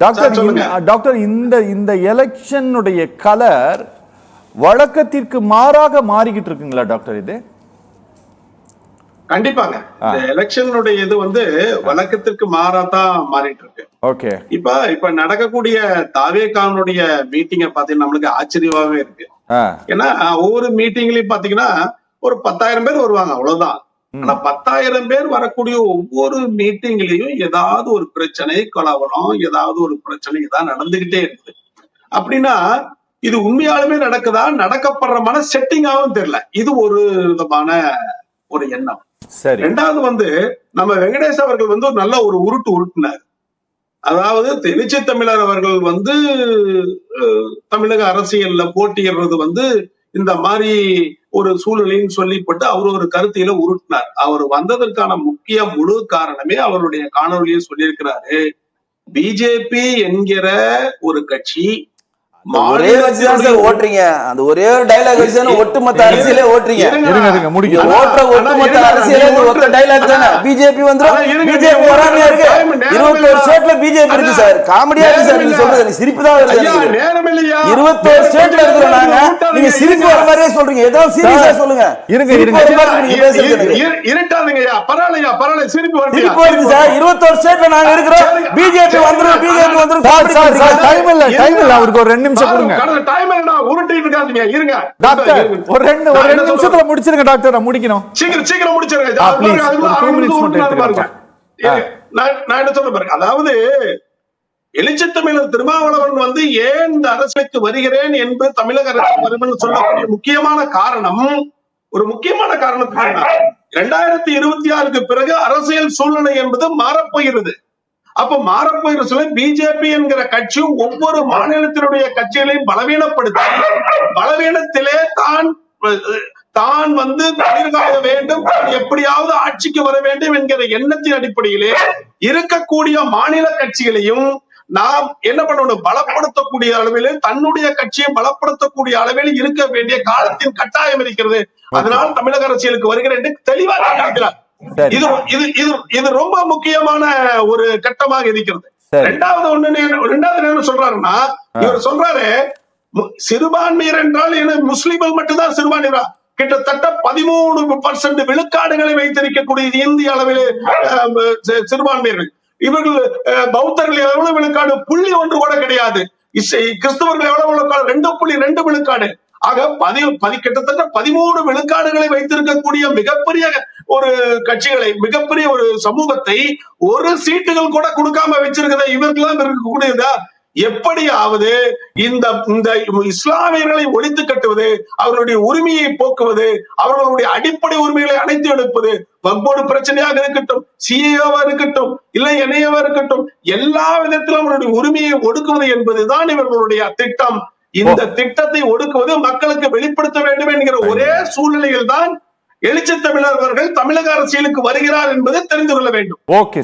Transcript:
Doctor இந்த எலெக்ஷனுடைய colour வழக்கத்திற்கு மாறாக மாறிக்கிட்டு இருக்குங்களா டாக்டர்? இது கண்டிப்பாங்க. இந்த எலெக்ஷனுடைய இது வழக்கத்திற்கு மாறாதான் மாறிட்டு இருக்கு. ஓகே. இப்ப நடக்கக்கூடிய தாவேகானுடைய மீட்டிங்க பாத்தீங்கன்னா நம்மளுக்கு ஆச்சரியமாவே இருக்கு. ஏன்னா ஒவ்வொரு மீட்டிங்லயும் பாத்தீங்கன்னா ஒரு 10,000 பேர் வருவாங்க, அவ்வளவுதான். ஆனா 10,000 பேர் வரக்கூடிய ஒவ்வொரு மீட்டிங்லயும் ஏதாவது ஒரு பிரச்சனை, கலவரம், ஏதாவது ஒரு பிரச்சனை தான் நடந்துகிட்டே இருக்குது. அப்படின்னா இது உண்மையாலுமே நடக்குதா, நடக்கப்படுறமான செட்டிங்காவும் தெரியல. இது ஒரு விதமான ஒரு எண்ணம். ரெண்டாவது நம்ம வெங்கடேஷ் அவர்கள் ஒரு நல்ல ஒரு உருட்டுனார். அதாவது எழுச்சி தமிழர் அவர்கள் தமிழக அரசியல்ல போட்டியிடுறது இந்த மாதிரி ஒரு சூழ்நிலைன்னு சொல்லிப்பட்டு அவர் ஒரு கருத்தில உருட்டினார். அவர் வந்ததற்கான முழு காரணமே அவருடைய காணொலியை சொல்லியிருக்கிறாரு. பிஜேபி என்கிற ஒரு கட்சி ஒரே ஓட்டுறீங்க, அந்த ஒரே ஒரு டைலாக் வச்சு ஒட்டுமொத்த அரசியலே ஓட்டுறீங்க. ஒட்டுமொத்த அரசியலே ஒத்த டைலாக் தானே. பிஜேபி பிஜேபி வராமையா இருக்கு. 21 ஸ்டேட்ல பிஜேபி இருக்கு சார். காமெடியா இருக்கு சார் நீங்க சொல்றது. சிரிப்பு தான் வருது. 21 ஸ்டேட்ல இருக்கிறோம் நாங்க. நீங்க சிரிப்பு வர மாதிரியே சொல்றீங்க. ஏதோ சீரியஸா சொல்லுங்க. இருட்டாதீங்கய்யா, பரவாயில்லையா, பரவாயில்ல. சிரிப்பு வருது சார். 21 ஸ்டேட்ல நாங்க இருக்கிறோம். பிஜேபி வந்துரும், பிஜேபி வந்துரும். டைம் இல்ல அவருக்கு ஒரு 2 நிமிஷம் கொடுங்க. ஒரு ரெண்டு நிமிஷத்துல முடிச்சிருங்க டாக்டர். நான் முடிக்கணும். சீக்கிரம் முடிச்சிருங்க. நான் என்ன சொல்ல பாருங்க. அதாவது எழுச்சி தமிழர் திருமாவளவன் ஏன் இந்த அரசுக்கு வருகிறேன் என்று தமிழக அரசு சொல்லக்கூடிய முக்கியமான காரணம், ஒரு முக்கியமான காரணத்துக்கு 2026க்கு பிறகு அரசியல் சூழ்நிலை என்பது மாறப்போகிறது. அப்ப மாறப்போகிற சூழல் பிஜேபி என்கிற கட்சி ஒவ்வொரு மாநிலத்தினுடைய கட்சிகளையும் பலவீனத்திலே தான் தீர்வாக வேண்டும், எப்படியாவது ஆட்சிக்கு வர வேண்டும் என்கிற எண்ணத்தின் அடிப்படையிலே இருக்கக்கூடிய மாநில கட்சிகளையும் நாம் என்ன பண்ணணும், பலப்படுத்தக்கூடிய அளவில், தன்னுடைய கட்சியை பலப்படுத்தக்கூடிய அளவில் இருக்க வேண்டிய காலத்தின் கட்டாயம் இருக்கிறது. அதனால் தமிழக அரசியலுக்கு வருகிறேன் என்று தெளிவாக காட்டுகிறார். இது ரொம்ப முக்கியமான ஒரு கட்டமாக இருக்கிறது. ரெண்டாவது என்ன சொல்றாருன்னா, இவர் சொல்றாரு சிறுபான்மையர் என்றால் முஸ்லிம்கள் மட்டும்தான் சிறுபான்மையரா. கிட்டத்தட்ட 13% விழுக்காடுகளை வைத்திருக்கக்கூடிய இந்திய அளவில் சிறுபான்மையர்கள். இவர்கள் பௌத்தர்கள் எவ்வளவு விழுக்காடு? 0.1 கூட கிடையாது. கிறிஸ்தவர்கள் எவ்வளவு விழுக்காடு? 2.2 விழுக்காடு. ஆக கிட்டத்தட்ட 13 விழுக்காடுகளை வைத்திருக்கக்கூடிய மிகப்பெரிய ஒரு கட்சிகளை, மிகப்பெரிய ஒரு சமூகத்தை ஒரு சீட்டுகள் கூட கொடுக்காம வச்சிருக்கிறத இவர்களாம் இருக்கக்கூடியதா? எப்படியாவது இந்த இஸ்லாமியர்களை ஒழித்து கட்டுவது, அவர்களுடைய உரிமையை போக்குவது, அவர்களுடைய அடிப்படை உரிமைகளை அணைத்து எடுப்பது, வக்போர்டு பிரச்சனையாக இருக்கட்டும், சிஏவா இருக்கட்டும், இல்லை என்ஐஏவா இருக்கட்டும், எல்லா விதத்திலும் அவர்களுடைய உரிமையை ஒடுக்குவது என்பதுதான் இவர்களுடைய திட்டம். இந்த திட்டத்தை ஒடுக்குவது, மக்களுக்கு வெளிப்படுத்த வேண்டும் என்கிற ஒரே சூழ்நிலையில் தான் எழுச்சி தமிழர் அவர்கள் தமிழக அரசியலுக்கு வருகிறார் என்பதை தெரிந்து கொள்ள வேண்டும். ஓகே.